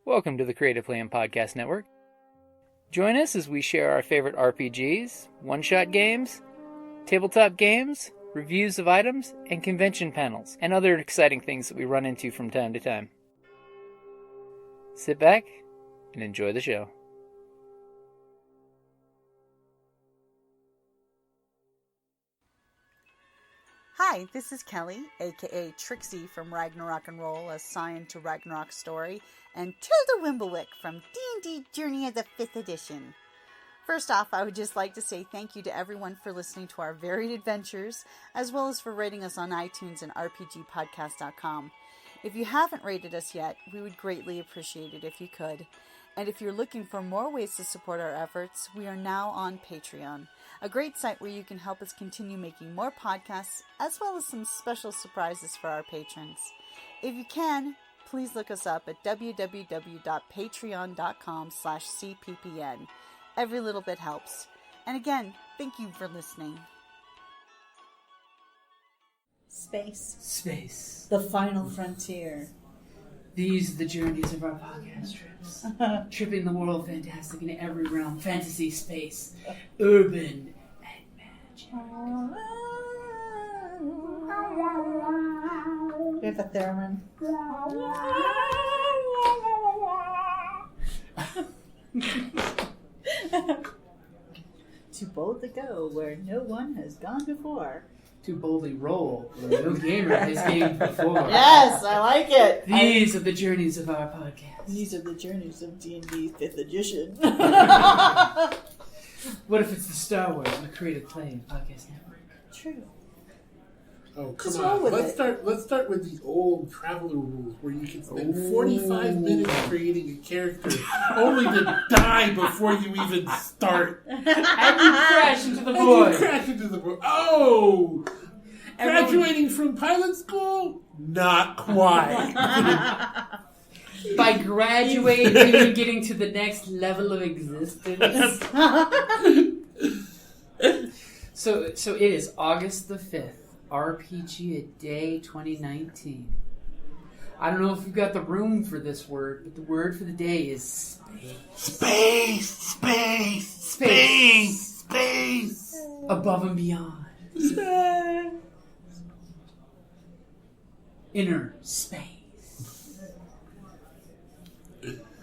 Welcome to the Creative Plan Podcast Network. Join us as we share our favorite RPGs, one-shot games, tabletop games, reviews of items, and convention panels, and other exciting things that we run into from time to time. Sit back and enjoy the show. Hi, this is Kellie, aka Trixie from Ragnarok and Roll, assigned to Ragnarok Story, and Tilda Wimblewick from D&D Journey of the 5th Edition. First off, I would just like to say thank you to everyone for listening to our varied adventures, as well as for rating us on iTunes and RPGpodcast.com. If you haven't rated us yet, we would greatly appreciate it if you could. And if you're looking for more ways to support our efforts, we are now on Patreon, a great site where you can help us continue making more podcasts, as well as some special surprises for our patrons. If you can, please look us up at www.patreon.com/cppn. Every little bit helps. And again, thank you for listening. Space. The final frontier. These are the journeys of our podcast trips. Tripping the world fantastic in every realm. Fantasy, space, urban, and magic. We have a theremin. Too bold to go where no one has gone before. To boldly roll where no gamer has gamed before. Yes, I like it. These are the journeys of our podcast. These are the journeys of D&D 5th Edition. What if it's the Star Wars on the Creative Plan Podcast Network? True. Oh, come on. Let's start with the old Traveler rules where you can spend 45 minutes creating a character only to die before you even start. And you crash into the void. Oh! Graduating from pilot school? Not quite. By graduating and getting to the next level of existence. So it is August the 5th. RPGaDay 2019. I don't know if we've got the room for this word, but the word for the day is space. Space. Above and beyond. Space. Inner space.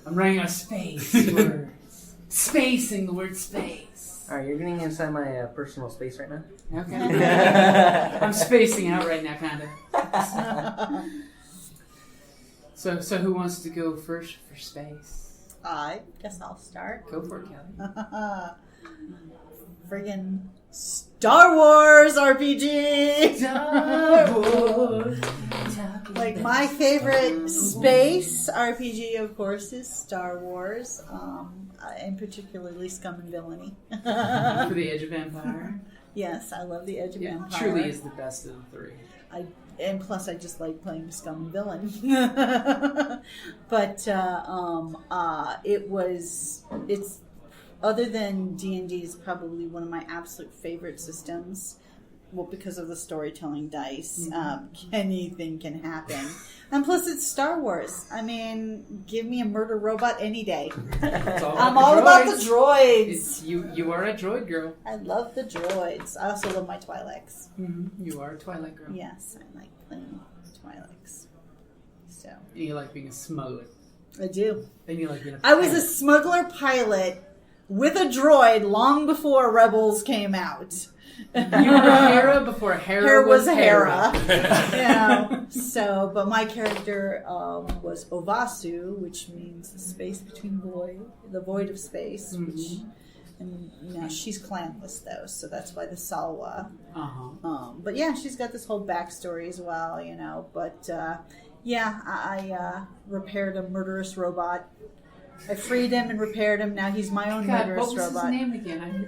I'm writing out space words. Spacing the word space. Alright, you're getting inside my personal space right now? Okay. I'm spacing out right now, kind of. So who wants to go first for space? I guess I'll start. Go for it, Kelly. Friggin' Star Wars RPG! Star Wars. Like, my favorite space RPG, of course, is Star Wars. And particularly Scum and Villainy. For the Edge of Empire. Yes, I love the Edge of Empire. It truly is the best of the three. And plus, I just like playing Scum and Villain. But it's other than D&D, is probably one of my absolute favorite systems. Well, because of the storytelling dice, anything can happen. And plus, it's Star Wars. I mean, give me a murder robot any day. I'm all about the droids. You are a droid girl. I love the droids. I also love my Twi'leks. Mm-hmm. You are a Twilight girl. Yes, I like playing Twi'leks. So. And you like being a smuggler. I do. And you like being a pilot. I was a smuggler pilot with a droid long before Rebels came out. You were Hera before Hera was Hera. But my character was Ovasu, which means the space between the void of space. And she's clanless though, so that's why the Salwa. But yeah, she's got this whole backstory as well, But I repaired a murderous robot. I freed him and repaired him. Now he's my own murderous robot. What was his name again?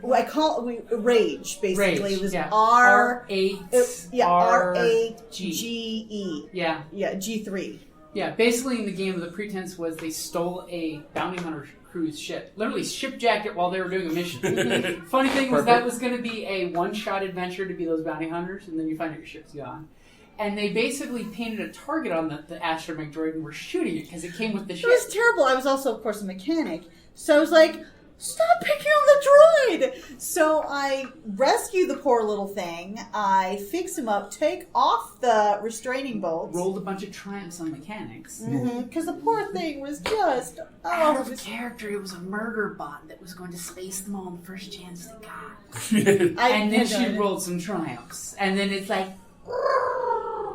Rage, basically. Rage, it was R-8-R-G-E. R-A-G-E. Yeah, G3. Yeah, basically in the game, the pretense was they stole a bounty hunter cruise ship. Literally shipjacked it while they were doing a mission. Funny thing was that was going to be a one-shot adventure to be those bounty hunters, and then you find out your ship's gone. And they basically painted a target on the astromech droid and were shooting it because it came with the ship. It was terrible. I was also, of course, a mechanic. So I was like, stop picking on the droid! So I rescue the poor little thing. I fix him up, take off the restraining bolts. Rolled a bunch of triumphs on mechanics. Because the poor thing was just... Out Oh, of character, it was a murder bot that was going to space them all the first chance they got. And then she rolled some triumphs. And then it's like...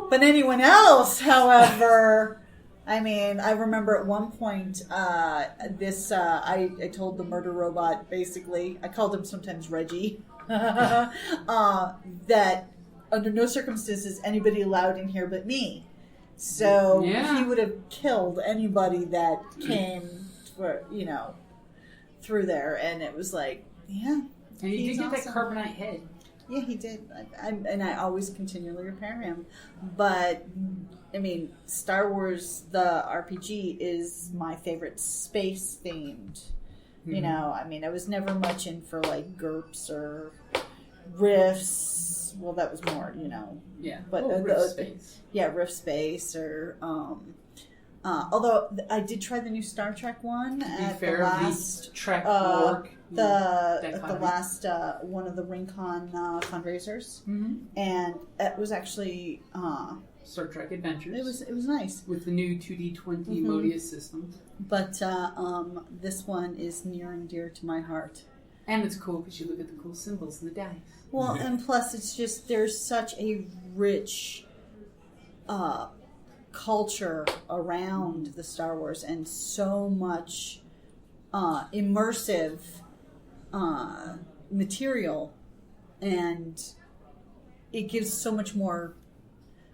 But anyone else, however... I mean, I remember at one point, I told the murder robot, basically, I called him sometimes Reggie, that under no circumstances anybody allowed in here but me. So he would have killed anybody that came, through there. And it was like, yeah. And he did get that carbonite head. Yeah, he did. And I always continually repair him. But... I mean, Star Wars, the RPG, is my favorite space-themed. You know, I mean, I was never much in for, like, GURPS or Rifts. Well, that was more, Yeah, but Rift Space. Yeah, Rift Space or... although, I did try the new Star Trek one at the last... Trek Borg. At the last one of the RingCon fundraisers. Mm-hmm. And it was actually... Star Trek Adventures. It was nice with the new 2D20 Modius system. But this one is near and dear to my heart. And it's cool because you look at the cool symbols and the dice. Well, and plus it's just there's such a rich culture around the Star Wars and so much immersive material, and it gives so much more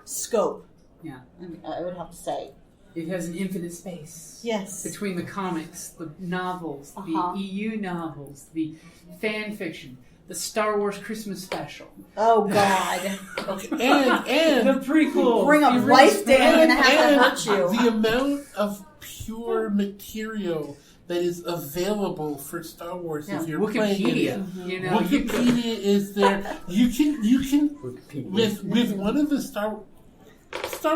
scope. Yeah. I would have to say. It has an infinite space. Yes. Between the comics, the novels, the EU novels, the fan fiction, the Star Wars Christmas special. Oh, God. Okay. And the prequel. Bring up Life Day and have to hurt you. The amount of pure material that is available for Star Wars if you're playing it. Wikipedia is there. You can with one of the Star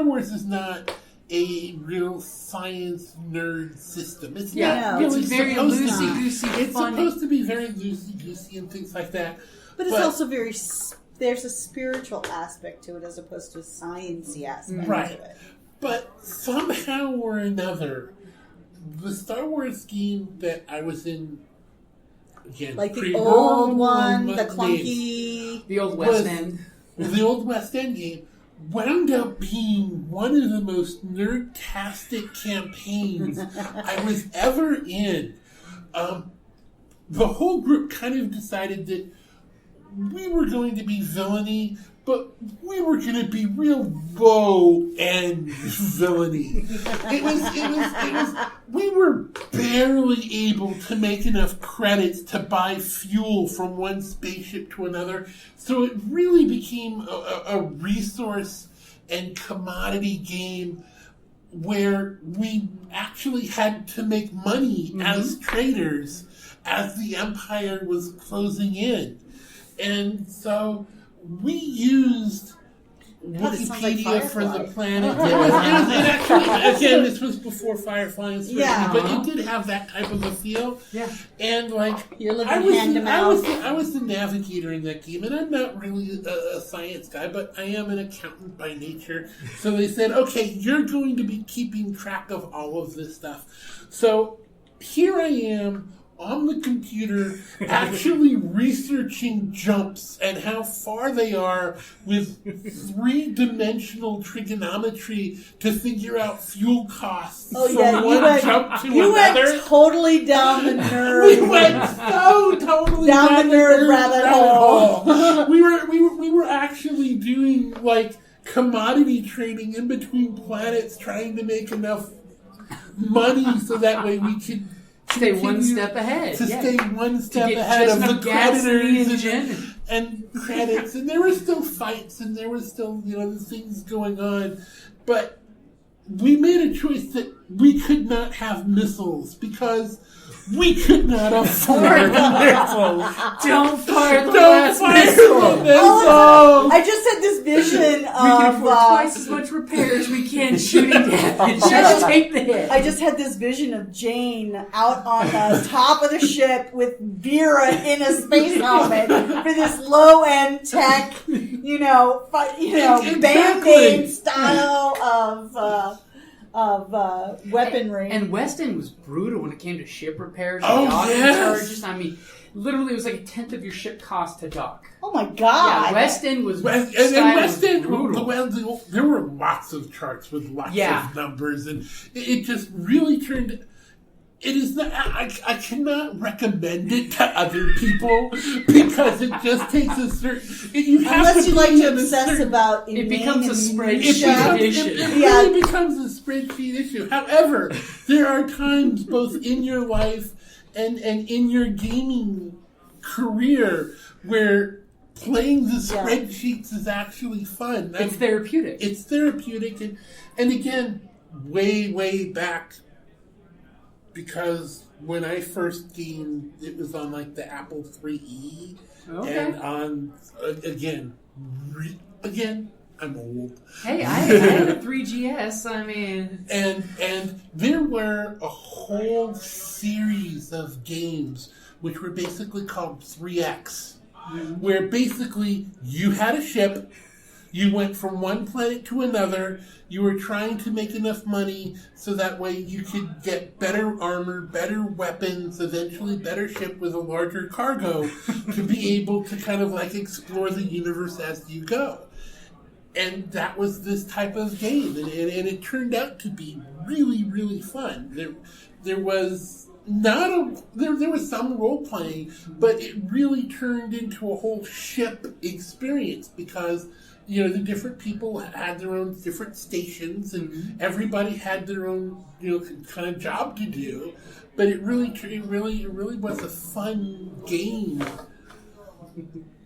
Wars is not a real science nerd system. It's not really it's very loosey-goosey. It's supposed to be very loosey-goosey and things like that. But it's also there's a spiritual aspect to it as opposed to a sciencey aspect to it. But somehow or another, the Star Wars game that I was in, again, like the old one, the clunky, the old West End, the old West End game, wound up being one of the most nerd-tastic campaigns I was ever in. The whole group kind of decided that we were going to be villainy, but we were going to be real low-end villainy. We were barely able to make enough credits to buy fuel from one spaceship to another, so it really became a resource and commodity game where we actually had to make money as traders as the Empire was closing in. And so we used Wikipedia for the planet. It actually, again, this was before Firefly and Spacey, but it did have that type of a feel. Yeah. I And was the navigator in that game, and I'm not really a science guy, but I am an accountant by nature. So they said, okay, you're going to be keeping track of all of this stuff. So here I am on the computer actually researching jumps and how far they are with three-dimensional trigonometry to figure out fuel costs from one jump to another. Went totally down the nerd. We went so totally down the nerd rabbit hole. We were actually doing like commodity trading in between planets, trying to make enough money so that way we could stay one step ahead. Stay one step ahead of the creditors and credits. And there were still fights and there was still, the things going on. But we made a choice that we could not have missiles because we could not afford missiles. Don't fire the last missile. I just had this vision We can afford twice as much repairs we can shooting damage. Just take the hit. I just had this vision of Jane out on the top of the ship with Vera in a space helmet for this low-end tech, Band-Aid style of weaponry. And West End was brutal when it came to ship repairs and Oh, docking yes. charges. I mean, literally, it was like a tenth of your ship cost to dock. Oh my God! Yeah, West End was West End, brutal. there were lots of charts with lots of numbers, and it just really turned. It is not. I cannot recommend it to other people because it just takes a certain. Unless you like to obsess about it becomes a spreadsheet issue. It really becomes a spreadsheet issue. However, there are times both in your life and in your gaming career where playing the spreadsheets is actually fun. It's therapeutic. It's therapeutic, and again, way back. Because when I first gamed, it was on like the Apple IIIe, and on again, I'm old. Hey, I had a 3GS. I mean, and there were a whole series of games which were basically called 3X, where basically you had a ship. You went from one planet to another. You were trying to make enough money so that way you could get better armor, better weapons, eventually better ship with a larger cargo to be able to kind of like explore the universe as you go. And that was this type of game. And it turned out to be really, really fun. There was there was some role playing, but it really turned into a whole ship experience because the different people had their own different stations, and everybody had their own, kind of job to do. But it really was a fun game.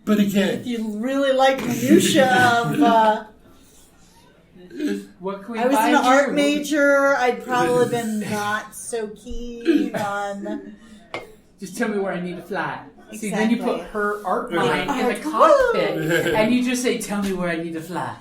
But again, if you really like minutia of. what can we I was buy an art you? major. I'd probably been not so keen on. Just tell me where I need to fly. Exactly. See, then you put her art line in the cockpit, and you just say, tell me where I need to fly.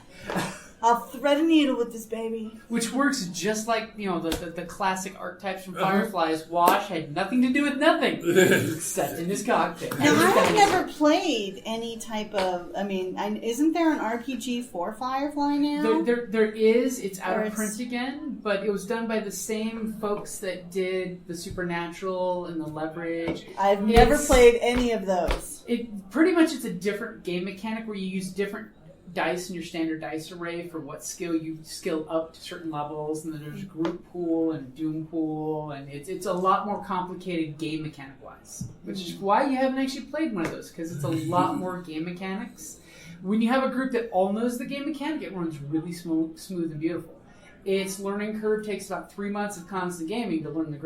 I'll thread a needle with this baby. Which works just like, the classic archetypes from Fireflies. Wash had nothing to do with nothing, except in this cockpit. Now, I've never played any type of, isn't there an RPG for Firefly now? There is. It's out of print again, but it was done by the same folks that did the Supernatural and the Leverage. I've never played any of those. Pretty much it's a different game mechanic where you use different dice in your standard dice array for what skill you skill up to certain levels, and then there's group pool and doom pool, and it's a lot more complicated game mechanic wise, which is why you haven't actually played one of those, because it's a lot more game mechanics. When you have a group that all knows the game mechanic, it runs really smooth and beautiful. Its learning curve takes about 3 months of constant gaming to learn the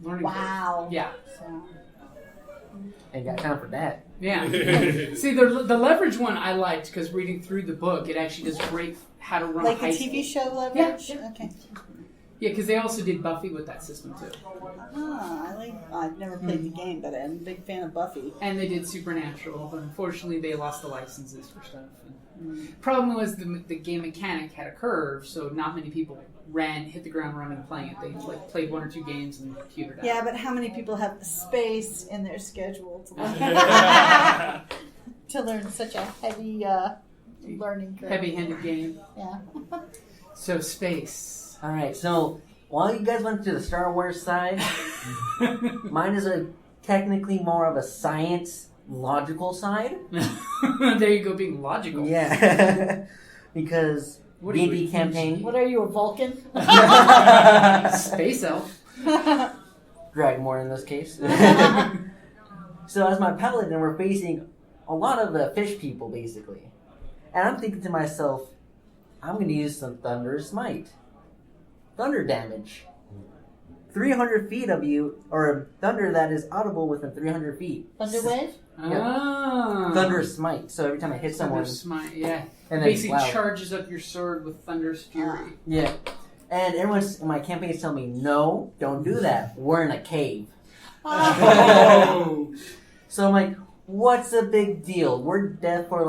learning curve. Wow. Yeah. Ain't got time for that. Yeah. See, the Leverage one I liked because reading through the book, it actually does great how to run like a high the TV show Leverage? Yeah. Okay. Yeah, because they also did Buffy with that system too. I've never played the game, but I'm a big fan of Buffy. And they did Supernatural, but unfortunately they lost the licenses for stuff. Problem was the game mechanic had a curve, so not many people hit the ground running playing it. They played 1 or 2 games and petered out. Yeah, but how many people have space in their schedule to learn such a heavy learning curve? Heavy-handed game. Yeah. So space. All right, so while you guys went to the Star Wars side, mine is technically more of a science logical side. There you go, being logical. Yeah. Because D&D campaign. What are you, a Vulcan? Space elf. Dragonborn in this case. So as my paladin, we're facing a lot of fish people, basically. And I'm thinking to myself, I'm going to use some Thunder Smite. Thunder damage. 300 feet of you, or thunder that is audible within 300 feet. Thunder Wave? Ah. Thunder Smite. So every time I hit someone... Thunder Smite, yeah. And basically then, charges up your sword with Thunder's Fury. Yeah. And everyone in my campaign is telling me, no, don't do that. We're in a cave. Oh. So I'm like, what's the big deal? We're dead for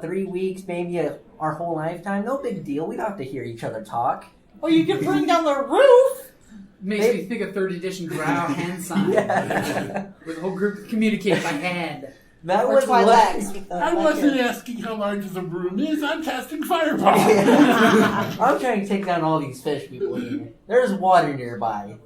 3 weeks, maybe our whole lifetime? No big deal. We don't have to hear each other talk. Or you can bring down the roof. Makes me think of 3rd edition Drow hand sign. Yeah. Where the whole group communicate by hand. That Or was Twi'leks. I wasn't asking how large the room is. I'm casting fireball. I'm trying to take down all these fish people here. There's water nearby.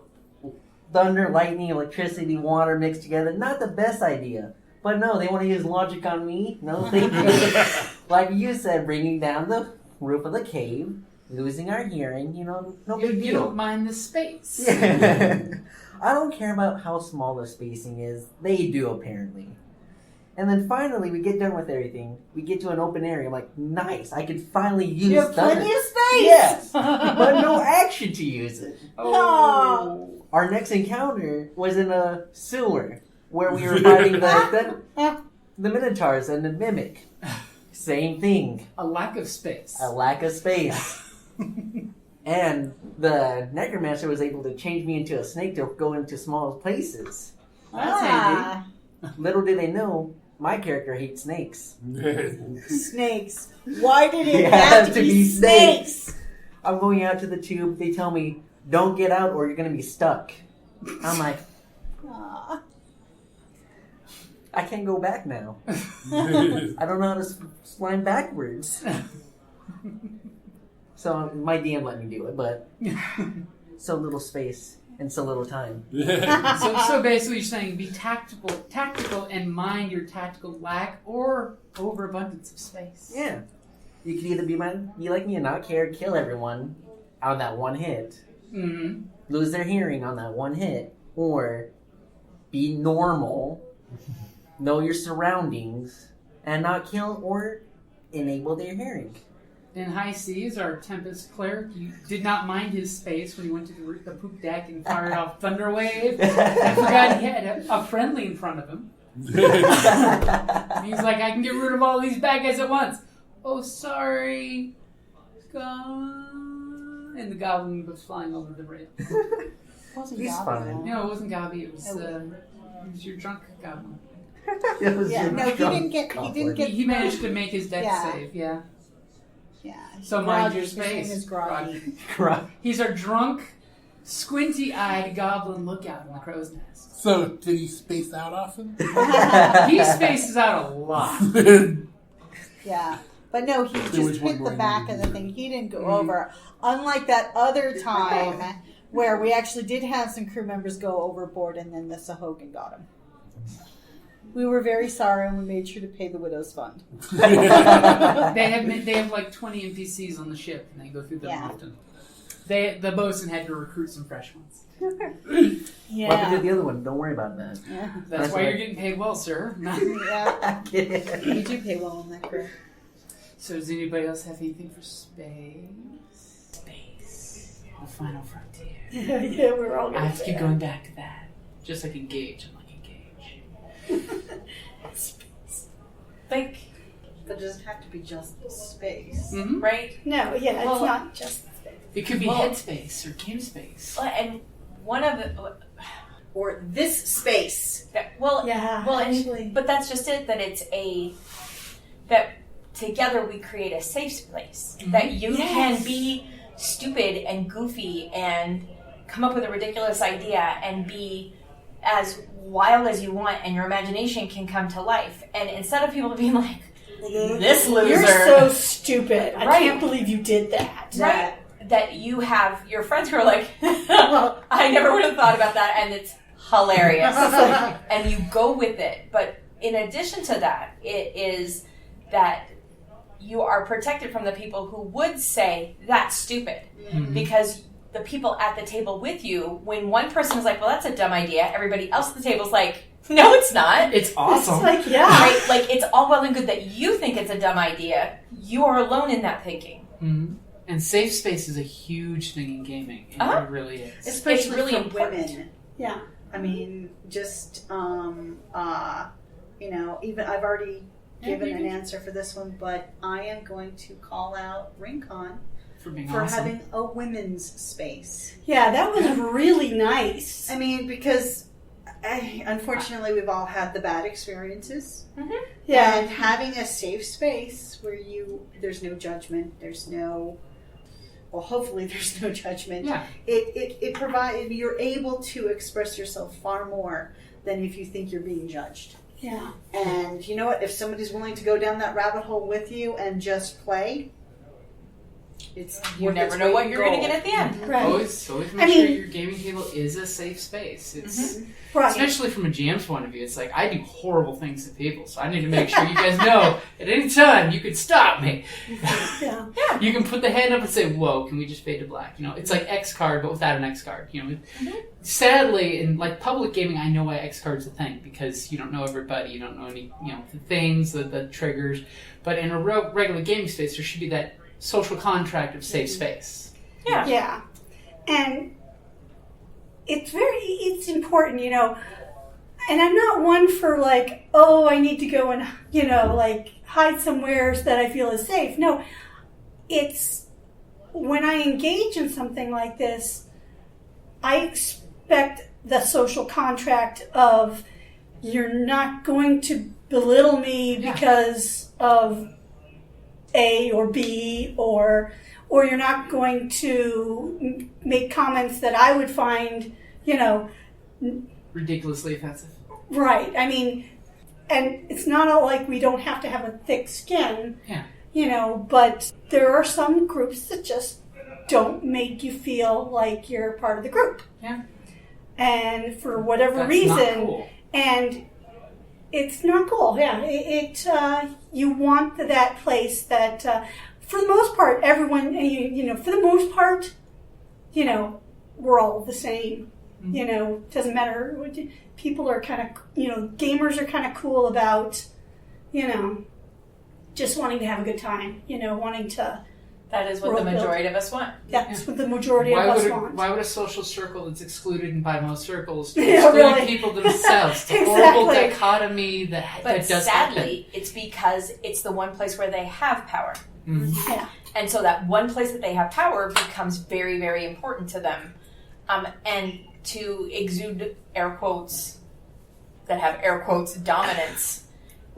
Thunder, lightning, electricity, water mixed together. Not the best idea. But no, they want to use logic on me. No, thank you. Like you said, bringing down the roof of the cave, losing our hearing, no big deal. You don't mind the space. Yeah. I don't care about how small the spacing is. They do, apparently. And then finally, we get done with everything. We get to an open area. I'm like, nice. I could finally use You have thunder. plenty of space. Yes. But no action to use it. Oh. Our next encounter was in a sewer where we were fighting the Minotaurs and the Mimic. Same thing. A lack of space. A lack of space. And the Necromancer was able to change me into a snake to go into small places. That's handy. Little did they know, my character hates snakes. Snakes. Why did it They have to be snakes? I'm going out to the tube. They tell me, don't get out or you're going to be stuck. I'm like, Aw. I can't go back now. I don't know how to slime backwards. So my DM let me do it, but so little space and so little time. So basically you're saying be tactical and mind your tactical lack or overabundance of space. Yeah. You could either be like me and not care, kill everyone on that one hit, Mm-hmm. lose their hearing on that one hit, or be normal, know your surroundings, and not kill or enable their hearing. In High Seas, our Tempest cleric, you did not mind his space when he went to the poop deck and fired off Thunder Wave. I forgot he had a friendly in front of him. And he's like, I can get rid of all these bad guys at once. Oh, sorry. And the goblin was flying over the rail. He's fine. No, it wasn't Gabi. It was your drunk goblin. He managed to make his deck save. Yeah. Yeah. So mind your His name space. is Groggy. He's our drunk, squinty-eyed goblin lookout in the crow's nest. So, did he space out often? He spaces out a lot. Yeah. But no, he just hit the back of the thing. He didn't go over. Unlike that other time where we actually did have some crew members go overboard and then the Sahogan got him. We were very sorry and we made sure to pay the widow's fund. They have like 20 NPCs on the ship and they go through them often. The bosun had to recruit some fresh ones. Yeah. What happened to the other one? Don't worry about that. Yeah. That's why you're getting paid well, sir. Yeah. We do pay well on that crew. So does anybody else have anything for space? Space. The final frontier. Yeah, we're all I have to keep going back to that. Just like Engage. I'm like Engage. Space. Like, But it doesn't have to be just space. Mm-hmm. right? No, yeah, Well, it's not just space. It could be Well- headspace or game space. And one of the Or this space. well, Yeah, well, actually. but that's just it. That it's that together we create a safe place. Mm-hmm. That you Yes. can be stupid and goofy and come up with a ridiculous idea and be as wild as you want, and your imagination can come to life. And instead of people being like, "This loser," You're so stupid. I Right. can't believe you did that. right? That you have your friends who are like, I never would have thought about that, and it's hilarious. And you go with it. But in addition to that, it is that you are protected from the people who would say, that's stupid. Mm-hmm. Because the people at the table with you, when one person is like, well, that's a dumb idea, everybody else at the table is like, no, it's not. It's awesome. It's like, yeah. Right? Like, it's all well and good that you think it's a dumb idea. You are alone in that thinking. Mm-hmm. And safe space is a huge thing in gaming. It really is. Especially really for important. women. Yeah. I mean, just, even I've already given an answer for this one, but I am going to call out Rincon for being for awesome. having a women's space. Yeah, that was really nice. I mean, because unfortunately we've all had the bad experiences. Mm-hmm. Yeah. And having a safe space where there's no judgment, hopefully there's no judgment. Yeah. It provides, you're able to express yourself far more than if you think you're being judged. Yeah. And you know what? If somebody's willing to go down that rabbit hole with you and just play, you never know what you're going to get at the end. Right. Always make sure your gaming table is a safe space. It's Right. especially from a GM's point of view. It's like, I do horrible things to people, so I need to make sure you guys know at any time you could stop me. Yeah. You can put the hand up and say, "Whoa, can we just fade to black?" You know, it's like X card, but without an X card. You know, sadly, in like public gaming, I know why X card's a thing because you don't know everybody, you don't know any, the things, the triggers. But in a regular gaming space, there should be that social contract of safe space. Yeah. Yeah. And it's important, and I'm not one for like, oh, I need to go and, like hide somewhere that I feel is safe. No, it's when I engage in something like this, I expect the social contract of you're not going to belittle me because of A or B or you're not going to make comments that I would find, Ridiculously offensive. right. I mean, and it's not all like we don't have to have a thick skin, but there are some groups that just don't make you feel like you're part of the group. Yeah. And for whatever That's reason, not cool. and it's not cool. Yeah, you want that place that, for the most part, everyone, for the most part, we're all the same. Doesn't matter. People are kind of, gamers are kind of cool about, just wanting to have a good time. Wanting to. That is what the majority of us want. That's what the majority of us want. Why would a social circle that's excluded by most circles Yeah, exclude really. people themselves? The Exactly. horrible dichotomy that But does sadly, happen. it's because it's the one place where they have power. Mhm. Yeah. And so that one place that they have power becomes very, very important to them. And to exude air quotes that have air quotes dominance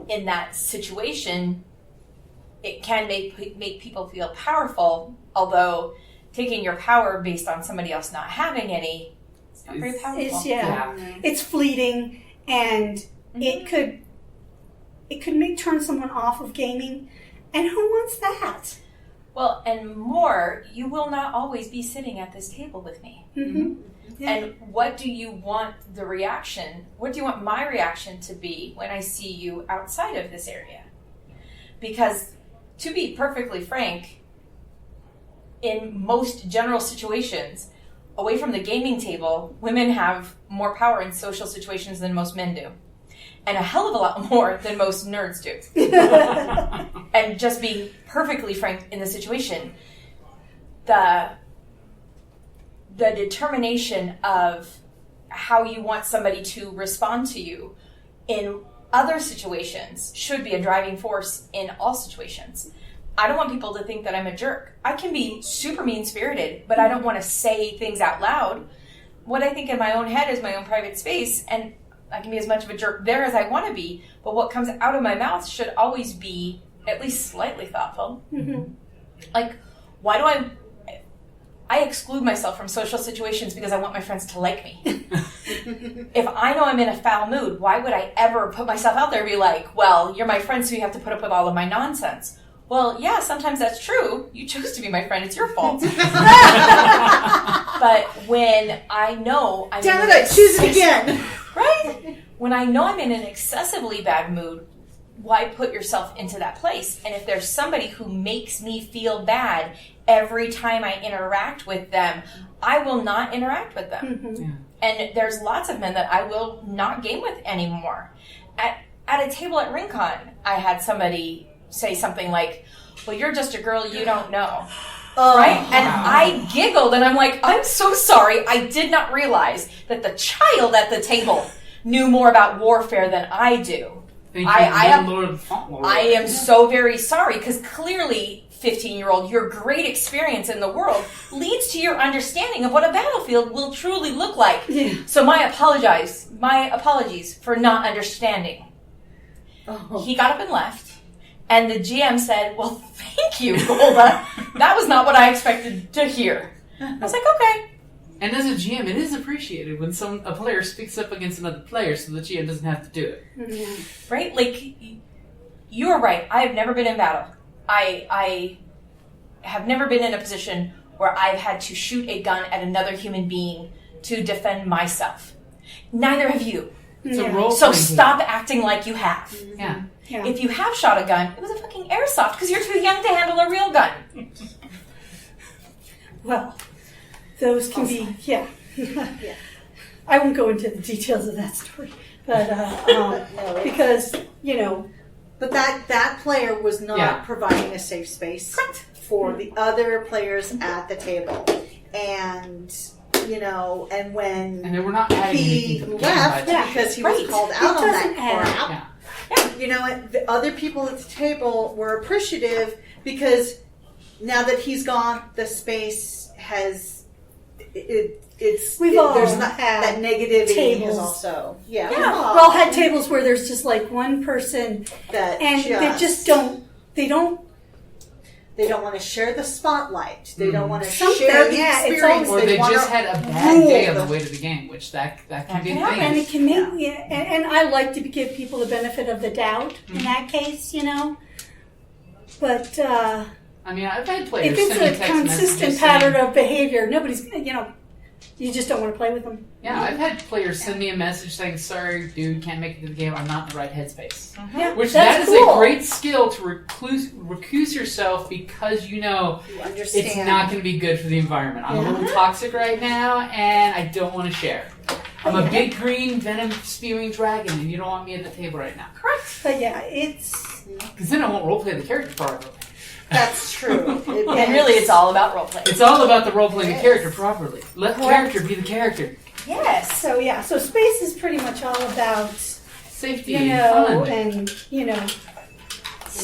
in that situation, it can make people feel powerful, although taking your power based on somebody else not having any, it's not very powerful. It's fleeting, and it could turn someone off of gaming, and who wants that? Well, and more, you will not always be sitting at this table with me. Mm-hmm. Yeah. And what do you want the reaction, what do you want my reaction to be when I see you outside of this area? Because, to be perfectly frank, in most general situations, away from the gaming table, women have more power in social situations than most men do. And a hell of a lot more than most nerds do. And just being perfectly frank in the situation, the determination of how you want somebody to respond to you in other situations should be a driving force in all situations. I don't want people to think that I'm a jerk. I can be super mean-spirited, but I don't want to say things out loud. What I think in my own head is my own private space, and I can be as much of a jerk there as I want to be, but what comes out of my mouth should always be at least slightly thoughtful. Mm-hmm. Like, why do I exclude myself from social situations because I want my friends to like me. If I know I'm in a foul mood, why would I ever put myself out there and be like, well, you're my friend, so you have to put up with all of my nonsense? Well, yeah, sometimes that's true. You chose to be my friend. It's your fault. But when I know I'm Damn it, I choose it again. Right? When I know I'm in an excessively bad mood, why put yourself into that place? And if there's somebody who makes me feel bad every time I interact with them, I will not interact with them. Mm-hmm. Yeah. And there's lots of men that I will not game with anymore. At a table at RingCon, I had somebody say something like, well, you're just a girl you don't know. Right? And I giggled and I'm like, I'm so sorry. I did not realize that the child at the table knew more about warfare than I do. Thank you, I Lord. am so very sorry because clearly 15-year-old, your great experience in the world leads to your understanding of what a battlefield will truly look like. Yeah. So my apologies for not understanding. Oh. He got up and left, and the GM said, well, thank you, Golda. That was not what I expected to hear. I was like, okay. And as a GM, it is appreciated when a player speaks up against another player so the GM doesn't have to do it. Mm-hmm. Right? Like, you are right. I have never been in battle. I have never been in a position where I've had to shoot a gun at another human being to defend myself. Neither have you. It's a role So playing stop acting like you have. game. Yeah. Yeah. If you have shot a gun, it was a fucking airsoft because you're too young to handle a real gun. Well, those can be, yeah. I won't go into the details of that story, but because, you know. But that player was not providing a safe space for the other players at the table. And, you know, and when And they were not adding he anything to the game. left by- because he was called out on that crap, Yeah. you know, the other people at the table were appreciative because now that he's gone, the space has We've all there's not had that negativity tables. is also We've all had tables where there's just like one person that and they just don't they don't want to share the spotlight. They don't want to Something, share the yeah, it's experience. Or they want just to had a bad rule day on the them. way to the game, which that can be a happen. and thing. it can make and I like to give people the benefit of the doubt in that case, you know. But I mean, I've had players if it's send me a text consistent messages pattern saying, of behavior, nobody's, you know, you just don't want to play with them. yeah, I've had players send me a message saying, sorry, dude, can't make it to the game. I'm not in the right headspace. Yeah, Which that's that is cool. a great skill to recuse yourself because you know You understand. it's not going to be good for the environment. I'm a little toxic right now, and I don't want to share. I'm a big green venom spewing dragon, and you don't want me at the table right now. Correct. But yeah, it's Because then I won't roleplay the character properly. That's true. And really, it's all about role play. It's all about the roleplaying the character properly. Let character be the character. Yes. so yeah. So space is pretty much all about Safety you and know fun. and you know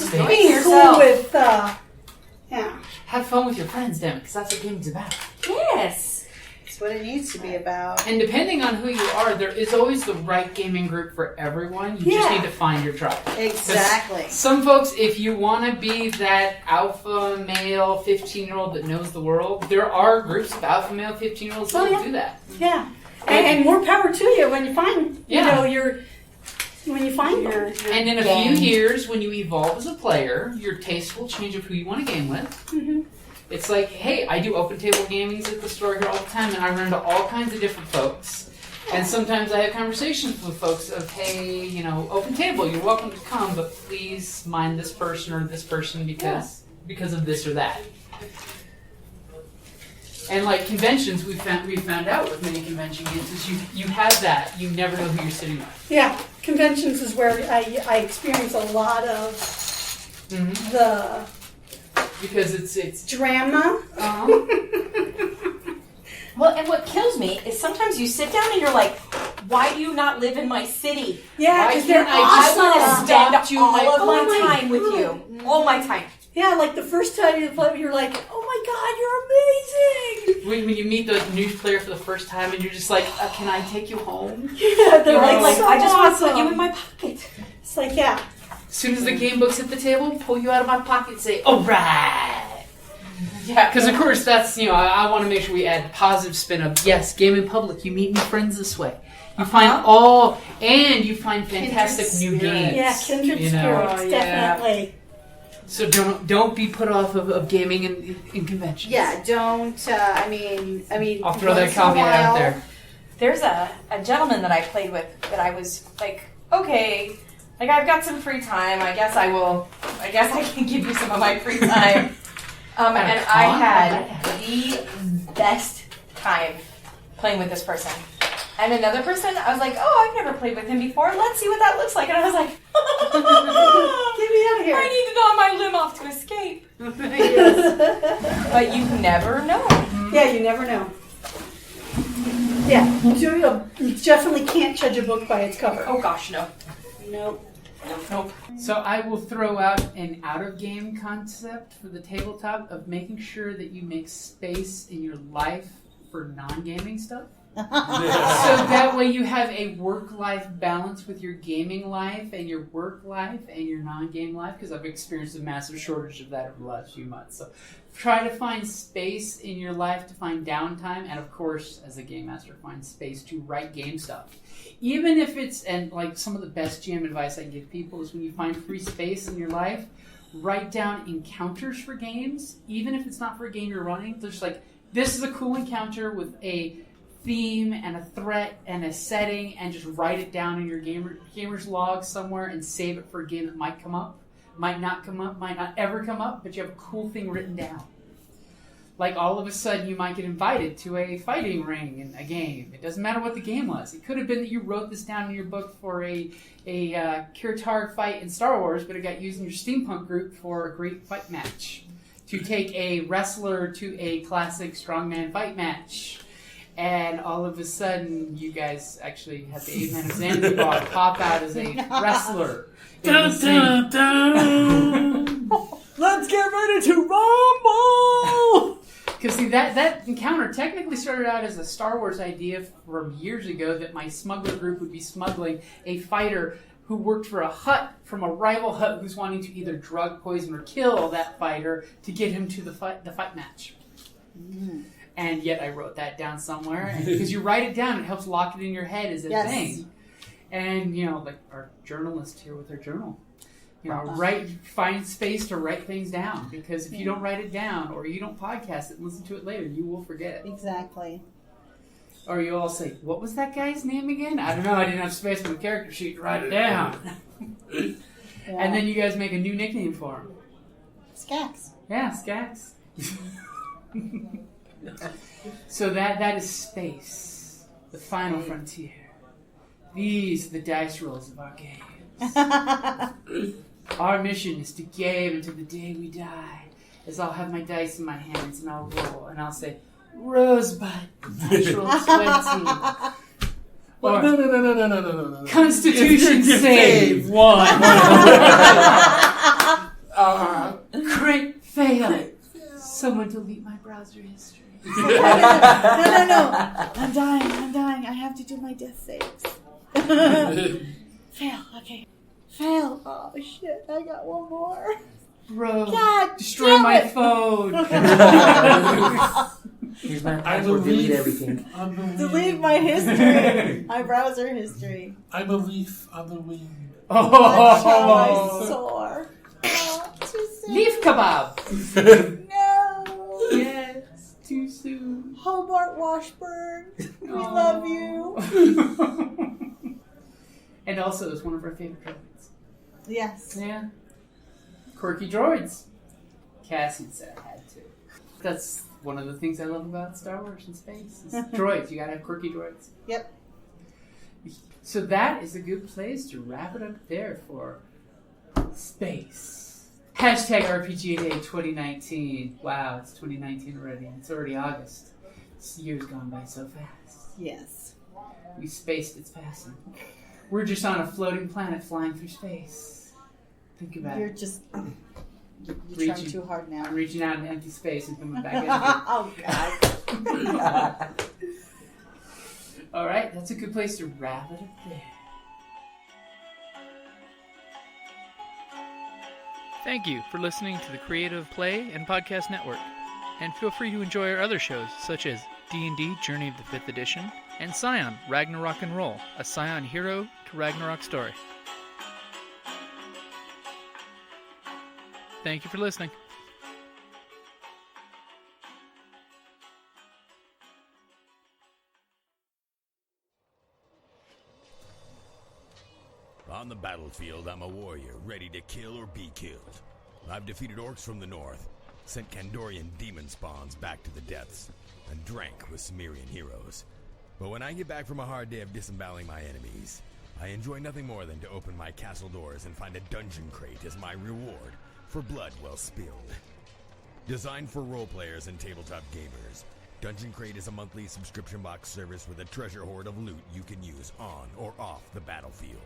Enjoy being yourself. cool with yeah. Have fun with your friends, damn it, because that's what gaming's about. Yes. It's what it needs to be about. And depending on who you are, there is always the right gaming group for everyone. You just Yeah. need to find your tribe. Exactly. Some folks, if you want to be that alpha male 15-year-old that knows the world, there are groups of alpha male 15-year-olds that will do that. Yeah, and more power to you when you find you Yeah. know when you find your And in a few years, when you evolve as a player, your taste will change of who you want to game with. Mhm. It's like, hey, I do open table gamings at the store here all the time, and I run into all kinds of different folks. And sometimes I have conversations with folks of, hey, you know, open table, you're welcome to come, but please mind this person or this person because of this or that. And like conventions, we found out with many convention games is you have that. You never know who you're sitting with. yeah conventions is where I experience a lot of the Because it's drama. Well, and what kills me is sometimes you sit down and you're like, why do you not live in my city? Yeah, Why because they're can't I I want to awesome. spend adopt you all in my of my family? time with you. All my time. Yeah, like the first time you play, you're like, oh my god, you're amazing. when you meet the new player for the first time and you're just like, can I take you home? Yeah, they're You're like, like, so I just want to awesome. put you in my pocket. It's like, yeah. As soon as the game book's at the table, pull you out of my pocket and say, all right. Yeah. Because of course that's, you know, I want to make sure we add positive spin of, yes, game in public, you meet new friends this way. You find you find fantastic new games. Yeah, kindred you know? spirits, definitely. So don't be put off of gaming in conventions. Yeah, don't. I mean. I'll throw that once in a caveat out while- there. There's a gentleman that I played with that I was like, okay, like I've got some free time. I guess I can give you some of my free time. And I had the best time playing with this person. And another person, I was like, oh, I've never played with him before. Let's see what that looks like. And I was like, Get me out of here. I need to go on my limb off to escape. But you never know. Yeah, you never know. Yeah, you definitely can't judge a book by its cover. Oh gosh, no. Nope. Nope. So I will throw out an out-of-game concept for the tabletop of making sure that you make space in your life for non-gaming stuff. So that way you have a work-life balance with your gaming life and your work life and your non-game life, because I've experienced a massive shortage of that over the last few months. So try to find space in your life to find downtime, and of course, as a game master, find space to write game stuff. Even if it's, and like some of the best GM advice I give people is when you find free space in your life, write down encounters for games, even if it's not for a game you're running. There's like, this is a cool encounter with a theme and a threat and a setting, and just write it down in your gamer's log somewhere and save it for a game that might come up, might not come up, might not ever come up, but you have a cool thing written down. Like all of a sudden you might get invited to a fighting ring in a game. It doesn't matter what the game was. It could have been that you wrote this down in your book for a Kirtar fight in Star Wars, but it got used in your steampunk group for a great fight match. To take a wrestler to a classic strongman fight match. And all of a sudden, you guys actually had the 8 Men of Zanzibar pop out as a wrestler. Dun, dun, dun. Let's get ready to rumble! Because see, that encounter technically started out as a Star Wars idea from years ago that my smuggler group would be smuggling a fighter who worked for a hut from a rival hut who's wanting to either drug, poison, or kill that fighter to get him to the fight match. Mm. And yet I wrote that down somewhere. And because you write it down, it helps lock it in your head as a thing. And, you know, like our journalist here with her journal. You know, find space to write things down. Because if you don't write it down, or you don't podcast it and listen to it later, you will forget. Exactly. Or you all say, what was that guy's name again? I don't know, I didn't have space on the character sheet to write it down. And then you guys make a new nickname for him. Skax. Yeah, Skax. So that is space, the final frontier. These are the dice rolls of our games. Our mission is to game until the day we die, as I'll have my dice in my hands and I'll roll and I'll say, Rosebud, natural 20. Or, No. Constitution save 1. Crit fail. Someone delete my browser history. No. I'm dying. I have to do my death saves. Fail. Okay. Fail. Oh, shit. I got one more. Bro, God, destroy my phone. Here's my password. Delete everything. Delete my history. My browser history. I'm a leaf on the wind. Watch how I soar. Oh, too soon. Leaf kebab. No. Yes, too soon. Hobart Washburn. We love you. And also, it's one of our favorite droids. Yes. Yeah. Quirky droids. Cassie said I had to. That's one of the things I love about Star Wars and space. Is droids. You gotta have quirky droids. Yep. So that is a good place to wrap it up there for space. Hashtag RPGaDay2019. Wow, it's 2019 already. It's already August. This year's gone by so fast. Yes. We spaced its passing. We're just on a floating planet flying through space. Think about You're it. just... You're Reaching- trying too hard now. I'm reaching out in empty space and coming back in. Oh, God. All right, that's a good place to wrap it up there. Thank you for listening to the Creative Play and Podcast Network. And feel free to enjoy our other shows, such as D&D Journey of the 5th Edition and Scion Ragnarok and Roll, a Scion hero to Ragnarok story. Thank you for listening. On the battlefield, I'm a warrior, ready to kill or be killed. I've defeated orcs from the north, sent Kandorian demon spawns back to the depths, and drank with Cimmerian heroes. But when I get back from a hard day of disemboweling my enemies, I enjoy nothing more than to open my castle doors and find a dungeon crate as my reward for blood well spilled. Designed for role players and tabletop gamers, Dungeon Crate is a monthly subscription box service with a treasure hoard of loot you can use on or off the battlefield.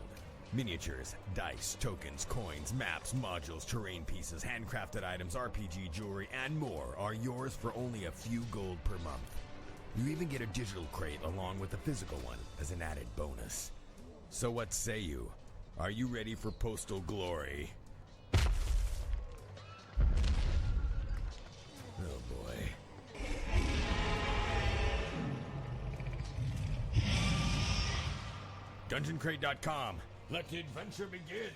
Miniatures, dice, tokens, coins, maps, modules, terrain pieces, handcrafted items, RPG jewelry, and more are yours for only a few gold per month. You even get a digital crate along with a physical one as an added bonus. So what say you? Are you ready for postal glory? Oh boy. DungeonCrate.com. Let the adventure begin.